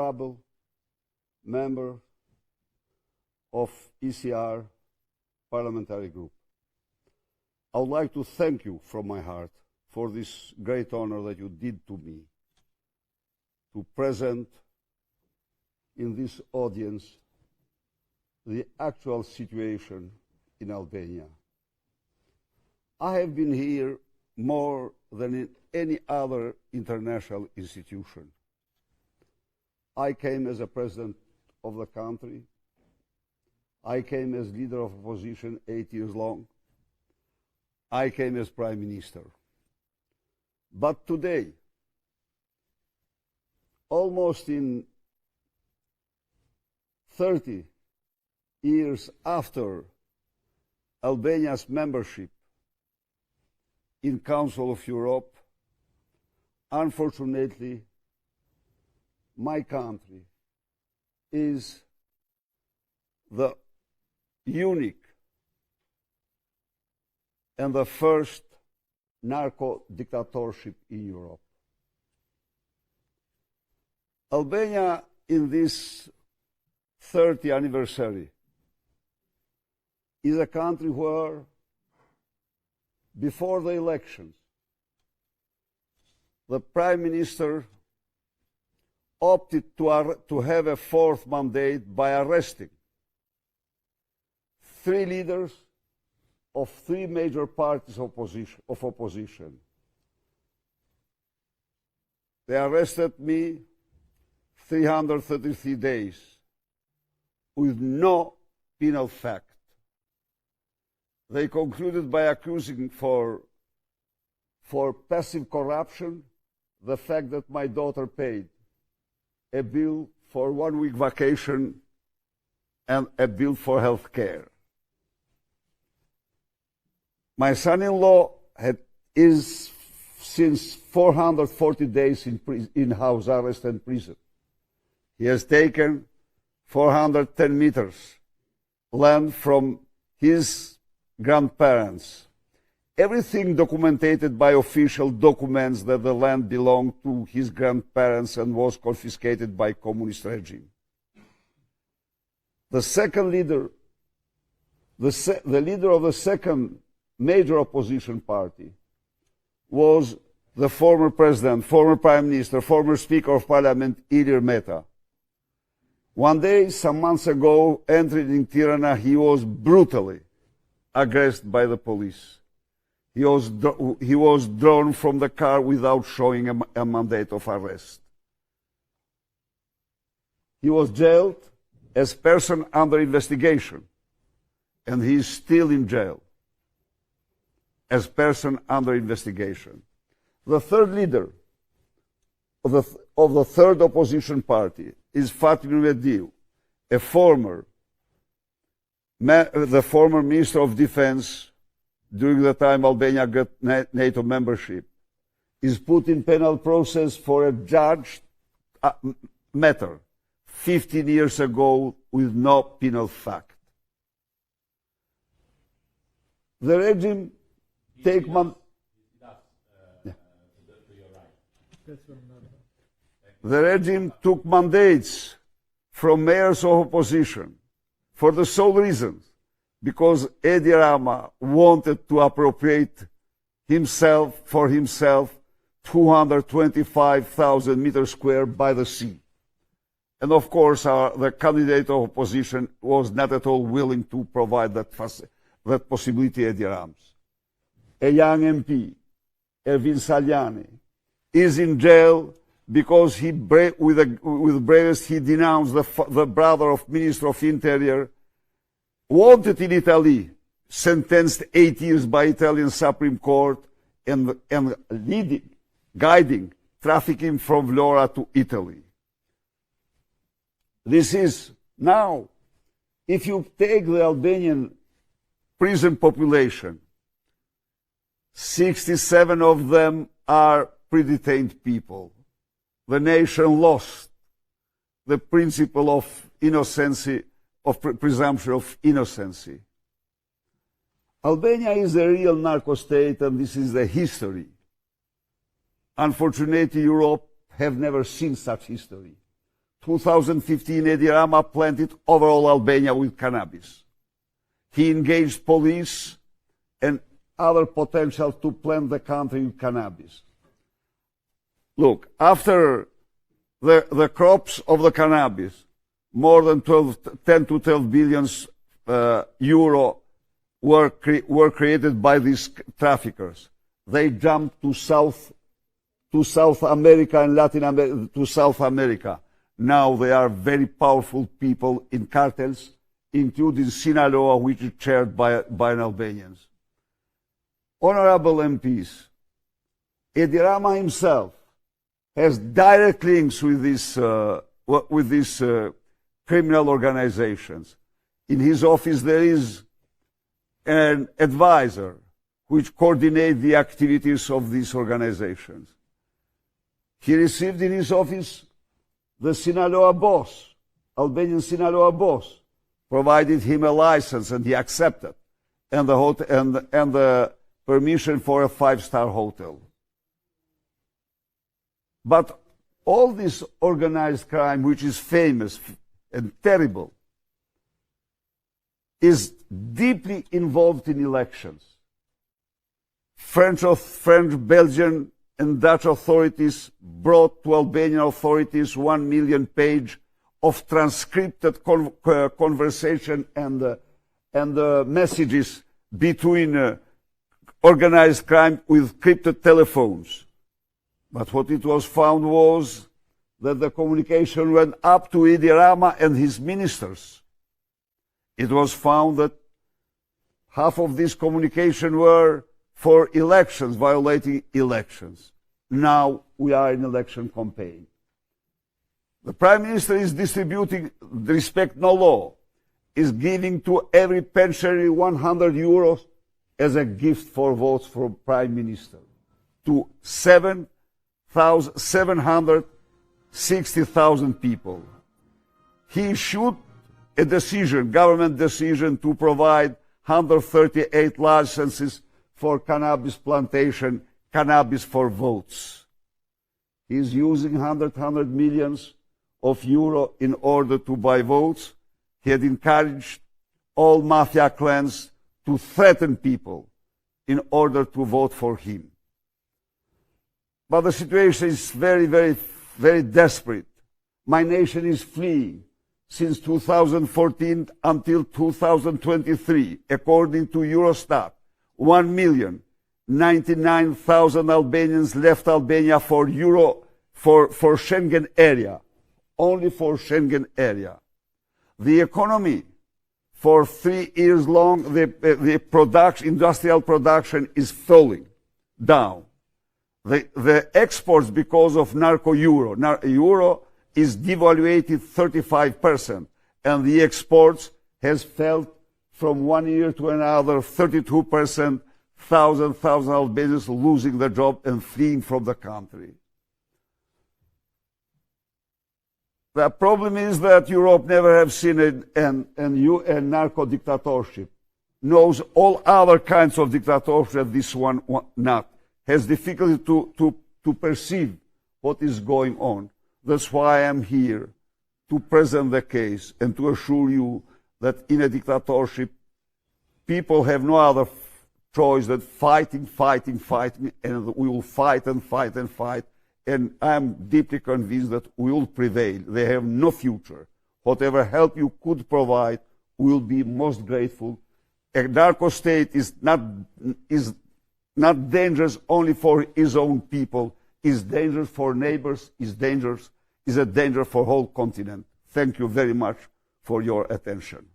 honorable member of ECR parliamentary group. I would like to thank you from my heart for this great honor that you did to me to present in this audience the actual situation in Albania. I have been here more than in any other international institution. I came as a president of the country. I came as leader of opposition 8 years long. I came as prime minister. But today, almost in 30 years after Albania's membership in Council of Europe, unfortunately, my country is the unique and the first narco-dictatorship in Europe. Albania, in this 30th anniversary, is a country where, before the elections, the Prime Minister opted to have a fourth mandate by arresting 3 leaders of 3 major parties of opposition. They arrested me 333 days with no penal fact. They concluded by accusing for passive corruption the fact that my daughter paid a bill for 1 week vacation and a bill for health care. My son-in-law is since 440 days in house arrest and prison. He has taken 410 meters land from his grandparents. Everything documented by official documents that the land belonged to his grandparents and was confiscated by communist regime. The second leader, the leader of the second major opposition party, was the former president, former prime minister, former speaker of parliament, Ilir Meta. One day, some months ago, entering in Tirana, he was brutally aggressed by the police. He was drawn from the car without showing a mandate of arrest. He was jailed as person under investigation, and he is still in jail as person under investigation. The third leader of the third opposition party is Fatih Mbledhja, the former Minister of Defense during the time Albania got NATO membership, is put in penal process for a judged matter 15 years ago with no penal fact. The regime The regime took mandates from mayors of opposition for the sole reason because Edi Rama wanted to appropriate for himself 225,000 meters square by the sea. And of course, the candidate of opposition was not at all willing to provide that possibility, Edi Rama. A young MP, Ervin Saljani, is in jail because with bravest he denounced the brother of Minister of Interior, wanted in Italy, sentenced 8 years by Italian Supreme Court, and guiding trafficking from Vlora to Italy. This is now, if you take the Albanian prison population, 67 of them are pre-detained people. The nation lost the principle of innocency, of presumption of innocency. Albania is a real narco state, and this is the history. Unfortunately, Europe have never seen such history. 2015, Edi Rama planted overall Albania with cannabis. He engaged police and other potential to plant the country with cannabis. Look, after the crops of the cannabis, more than 10 to 12 billion euro were created by these traffickers. They jumped to South America and Latin America, to South America. Now they are very powerful people in cartels, including Sinaloa, which is chaired by Albanians. Honorable MPs, Edi Rama himself has direct links with these criminal organizations. In his office there is an advisor which coordinates the activities of these organizations. He received in his office the Sinaloa boss, Albanian Sinaloa boss, provided him a license and he accepted, and the permission for a 5-star hotel. But all this organized crime, which is famous and terrible, is deeply involved in elections. French, Belgian, and Dutch authorities brought to Albanian authorities 1 million pages of transcripted conversation and messages between organized crime with crypted telephones. But what it was found was that the communication went up to Edi Rama and his ministers. It was found that half of this communication were for elections, violating elections. Now we are in election campaign. The Prime Minister is distributing, respect no law, is giving to every pensionary 100 euros as a gift for votes for Prime Minister to 760,000 people. He issued a decision, government decision, to provide 138 licenses for cannabis plantation, cannabis for votes. He's using 100 millions of euro in order to buy votes. He had encouraged all mafia clans to threaten people in order to vote for him. But the situation is very, very, very desperate. My nation is fleeing since 2014 until 2023, according to Eurostat. 1,099,000 Albanians left Albania for Schengen area, only for Schengen area. The economy, for 3 years long, the industrial production is falling down. The exports, because of narco-euro, euro is devaluated 35%, and the exports has fell from 1 year to another 32%, thousand Albanians losing their job and fleeing from the country. The problem is that Europe never have seen a narco dictatorship, knows all other kinds of dictatorship, this one not, has difficulty to perceive what is going on. That's why I'm here, to present the case and to assure you that in a dictatorship, people have no other choice than fighting, and we will fight and fight and fight. And I'm deeply convinced that we will prevail. They have no future. Whatever help you could provide, we will be most grateful. A narco state is not dangerous only for his own people, is dangerous for neighbors, is a danger for whole continent. Thank you very much for your attention.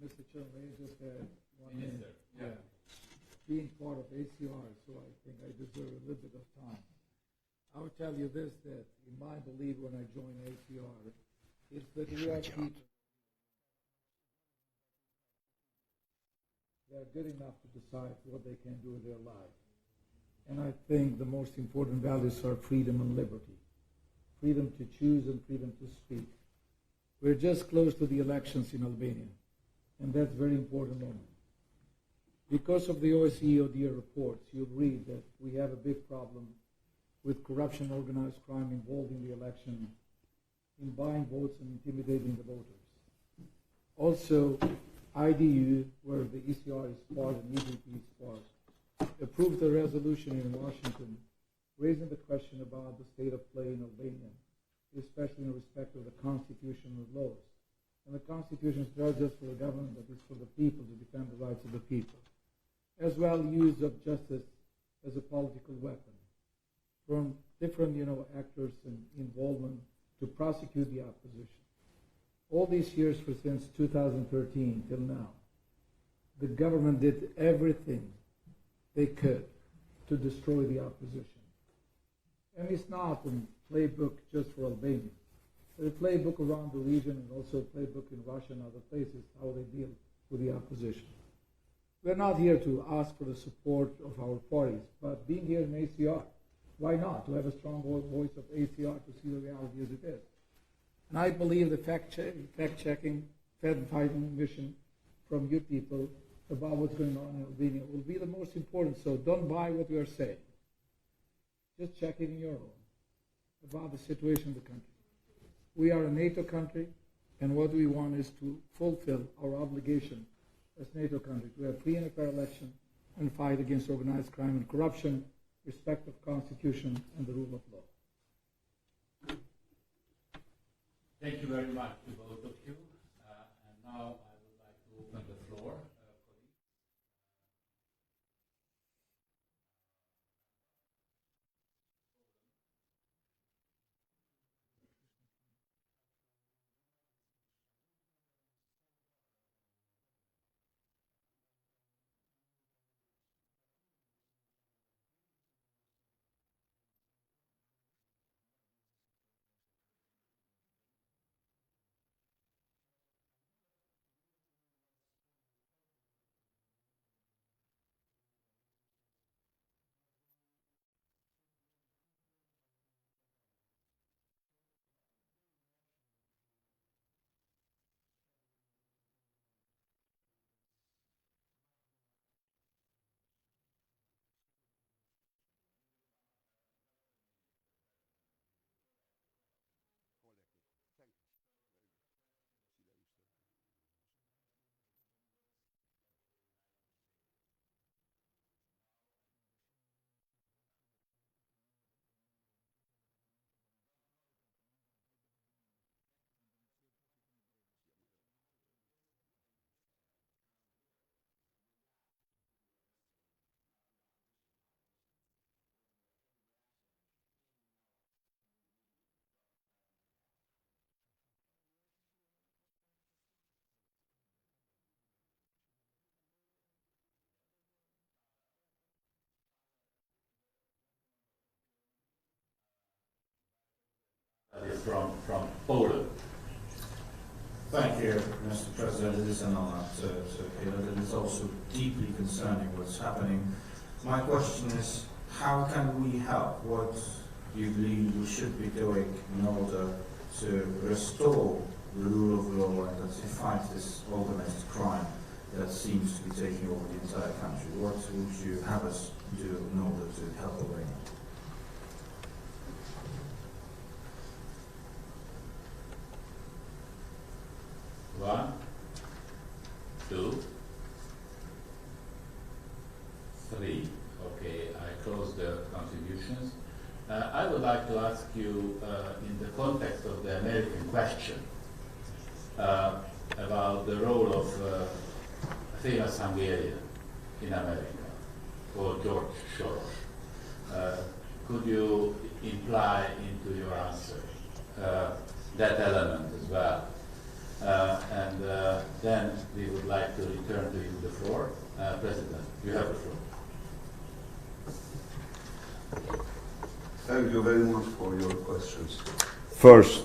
Mr. Chairman, I just had 1 minute. Yeah. Being part of ACR, so I think I deserve a little bit of time. I would tell you this, that in my belief when I joined ACR, is that we are people that are good enough to decide what they can do with their lives. And I think the most important values are freedom and liberty. Freedom to choose and freedom to speak. We're just close to the elections in Albania, and that's a very important moment. Because of the OSCE ODIHR reports, you'll read that we have a big problem with corruption, organized crime involved in the election, in buying votes and intimidating the voters. Also, IDU, where the ECR is part and ECPA is part, approved a resolution in Washington raising the question about the state of play in Albania, especially in respect of the constitutional laws. And the Constitution is not just for the government, but it's for the people, to defend the rights of the people. As well, use of justice as a political weapon from different, actors and involvement to prosecute the opposition. All these years, since 2013 till now, the government did everything they could to destroy the opposition. And it's not a playbook just for Albania. There's a playbook around the region and also a playbook in Russia and other places, how they deal with the opposition. We're not here to ask for the support of our parties, but being here in ACR, why not? To have a strong voice of ACR to see the reality as it is. And I believe the fact-checking, fact-finding mission from you people about what's going on in Albania will be the most important. So don't buy what we are saying. Just check it in your own about the situation in the country. We are a NATO country, and what we want is to fulfill our obligation as NATO country to have free and fair election and fight against organized crime and corruption, respect of Constitution and the rule of law. Thank you very much to both of you. And now I would like to open the floor. From Poland. Thank you, Mr. President. It is an honor to hear that. It is also deeply concerning what's happening. My question is, how can we help? What do you believe we should be doing in order to restore the rule of law and to fight this organized crime that seems to be taking over the entire country? What would you have us do in order to help Albania? One, two, three. Okay, I close the contributions. I would like to ask you, in the context of the American question, about the role of a famous Hungarian in America, called George Soros. Could you imply into your answer that element as well? Then we would like to return to you the floor. President, you have the floor. Thank you very much for your questions. First,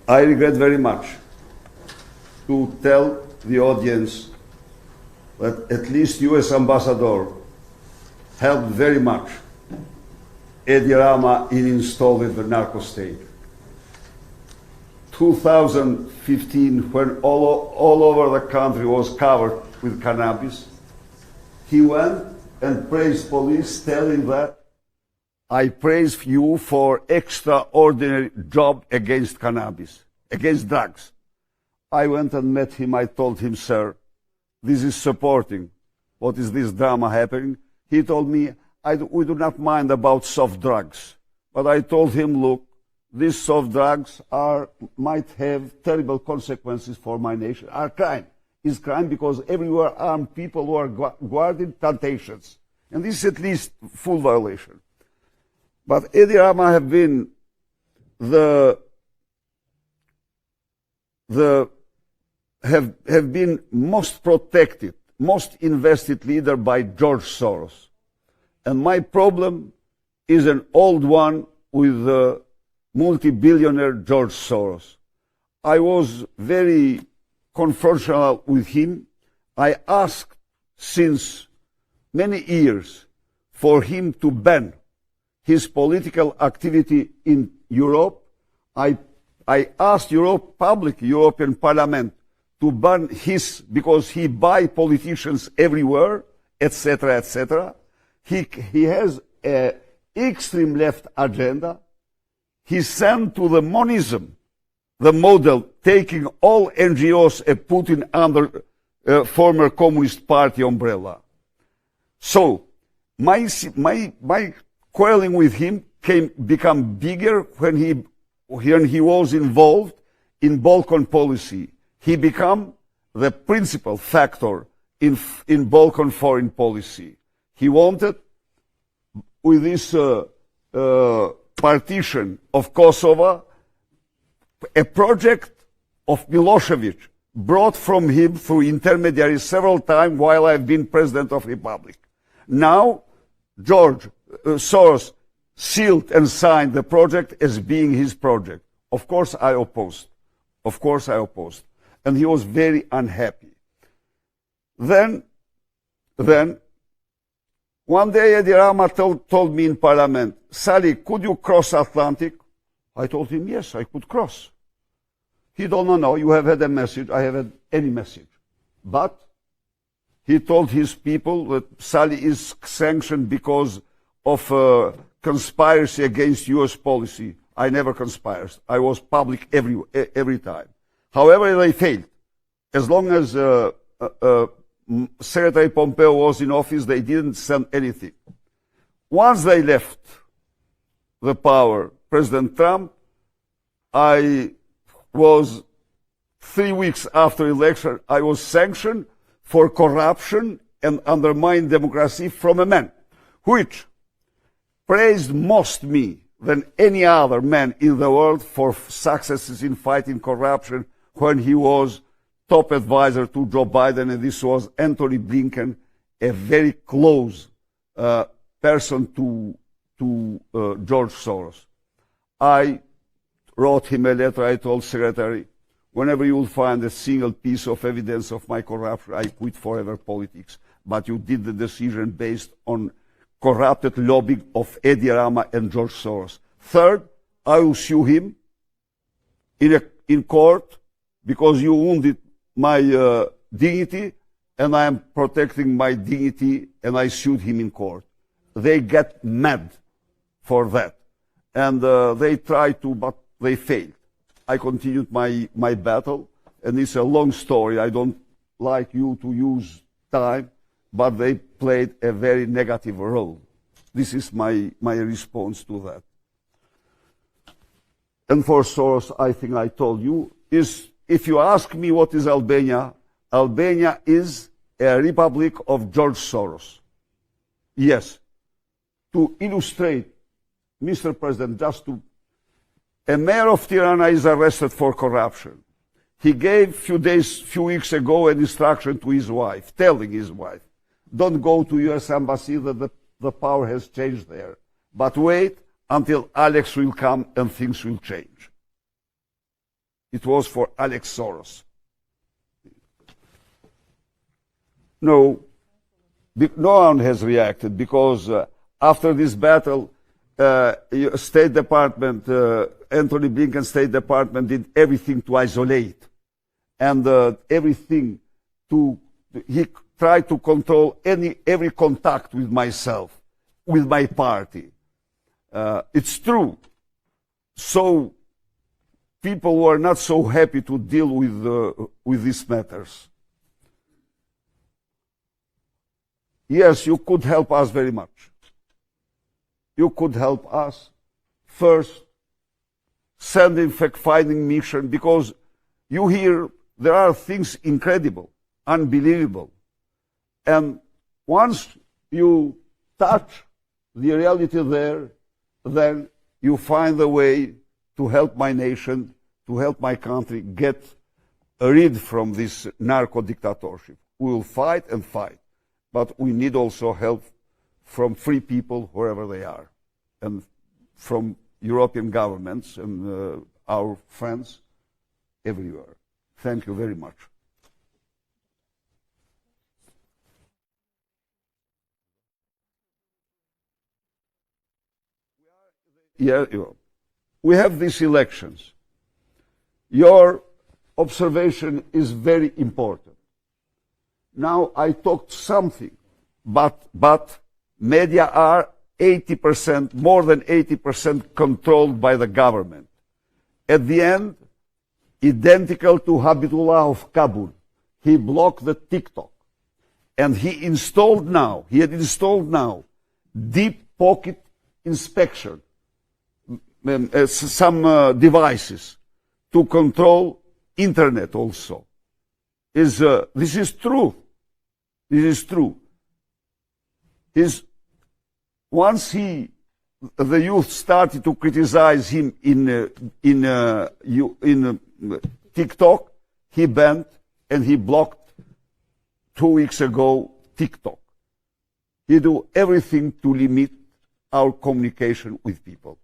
I regret very much to tell the audience that at least U.S. Ambassador helped very much Edi Rama in installing the narco state. 2015, when all over the country was covered with cannabis. He went and praised police, telling that I praise you for extraordinary job against cannabis, against drugs. I went and met him. I told him, sir, this is supporting. What is this drama happening? He told me, we do not mind about soft drugs. But I told him, look, these soft drugs might have terrible consequences for my nation. Are crime. Is crime because everywhere armed people who are guarding plantations. And this is at least full violation. But Edi Rama have been have been most protected, most invested leader by George Soros. And my problem is an old one with the multi-billionaire George Soros. I was very confrontational with him. I asked since many years for him to ban his political activity in Europe. I asked European Parliament to ban because he buys politicians everywhere, etc., etc. He has an extreme left agenda. He sent to the monism, the model, taking all NGOs and putting under former Communist Party umbrella. So, my quarreling with him become bigger when he was involved in Balkan policy. He became the principal factor in Balkan foreign policy. He wanted, with this partition of Kosovo, a project of Milosevic brought from him through intermediaries several times while I've been president of the republic. Now, George Soros sealed and signed the project as being his project. Of course, I opposed. Of course, I opposed. And he was very unhappy. Then, one day Edi Rama told me in Parliament, Sally, could you cross Atlantic? I told him, yes, I could cross. He told, no, you have had a message. I haven't had any message. But he told his people that Sally is sanctioned because of conspiracy against U.S. policy. I never conspired. I was public every time. However, they failed. As long as Secretary Pompeo was in office, they didn't send anything. Once they left the power, President Trump, I was 3 weeks after election, I was sanctioned for corruption and undermined democracy from a man which praised most me than any other man in the world for successes in fighting corruption when he was top advisor to Joe Biden, and this was Anthony Blinken, a very close person to George Soros. I wrote him a letter. I told Secretary, whenever you will find a single piece of evidence of my corruption, I quit forever politics. But you did the decision based on corrupted lobbying of Edi Rama and George Soros. Third, I will sue him in court because you wounded my dignity, and I am protecting my dignity, and I sued him in court. They get mad for that. And they tried to, but they failed. I continued my battle, and it's a long story. I don't like you to use time, but they played a very negative role. This is my response to that. And for Soros, I think I told you, if you ask me what is Albania, Albania is a republic of George Soros. Yes. To illustrate, Mr. President, a mayor of Tirana is arrested for corruption. He gave few weeks ago an instruction to his wife, telling his wife, don't go to U.S. Embassy, that the power has changed there. But wait until Alex will come and things will change. It was for Alex Soros. No one has reacted because after this battle, State Department, Anthony Blinken State Department did everything to isolate and everything to he tried to control every contact with myself, with my party. It's true. So people were not so happy to deal with these matters. Yes, you could help us very much. You could help us first sending fact-finding mission, because you hear there are things incredible, unbelievable. And once you touch the reality there, then you find a way to help my nation, to help my country get rid from this narco-dictatorship. We will fight and fight, but we need also help from free people wherever they are, and from European governments and our friends everywhere. Thank you very much. Yeah, we have these elections. Your observation is very important. Now I talked something, but media are 80%, more than 80% controlled by the government. At the end, identical to Habibullah of Kabul, he blocked the TikTok. And he had installed now deep pocket inspection, some devices to control internet also. This is true. This is true. Once the youth started to criticize him in TikTok, he banned and he blocked 2 weeks ago TikTok. He do everything to limit our communication with people.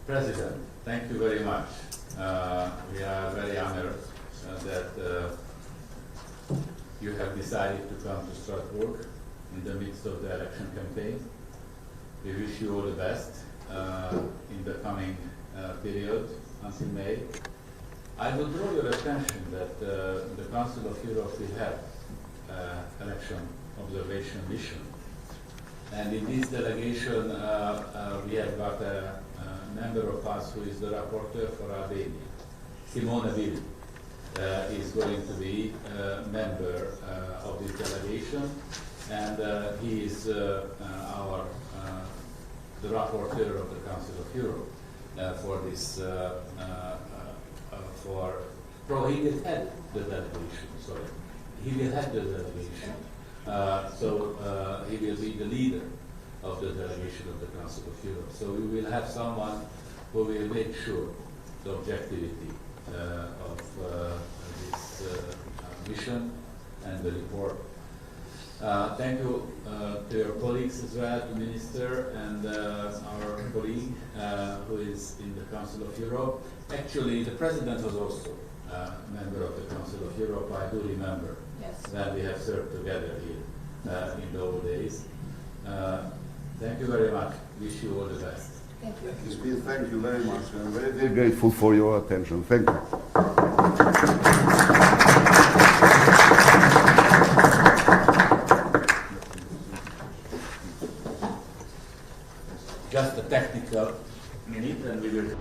President, thank you very much. We are very honored that you have decided to come to Strasburg in the midst of the election campaign. We wish you all the best in the coming period until May. I would draw your attention that the Council of Europe will have election observation mission. And in this delegation, we have got a member of us who is the rapporteur for Albania, Simona Bill. Is going to be a member of this delegation, and he is the rapporteur of the Council of Europe for this. He will head the delegation. Sorry, he will head the delegation. So he will be the leader of the delegation of the Council of Europe. So we will have someone who will make sure the objectivity of this mission and the report. Thank you to your colleagues as well, to Minister and our colleague who is in the Council of Europe. Actually, the President was also a member of the Council of Europe. I do remember that we have served together here in the old days. Thank you very much. Wish you all the best. Thank you. Thank you very much. I'm very, very grateful for your attention. Thank you. Just a technical minute and we will...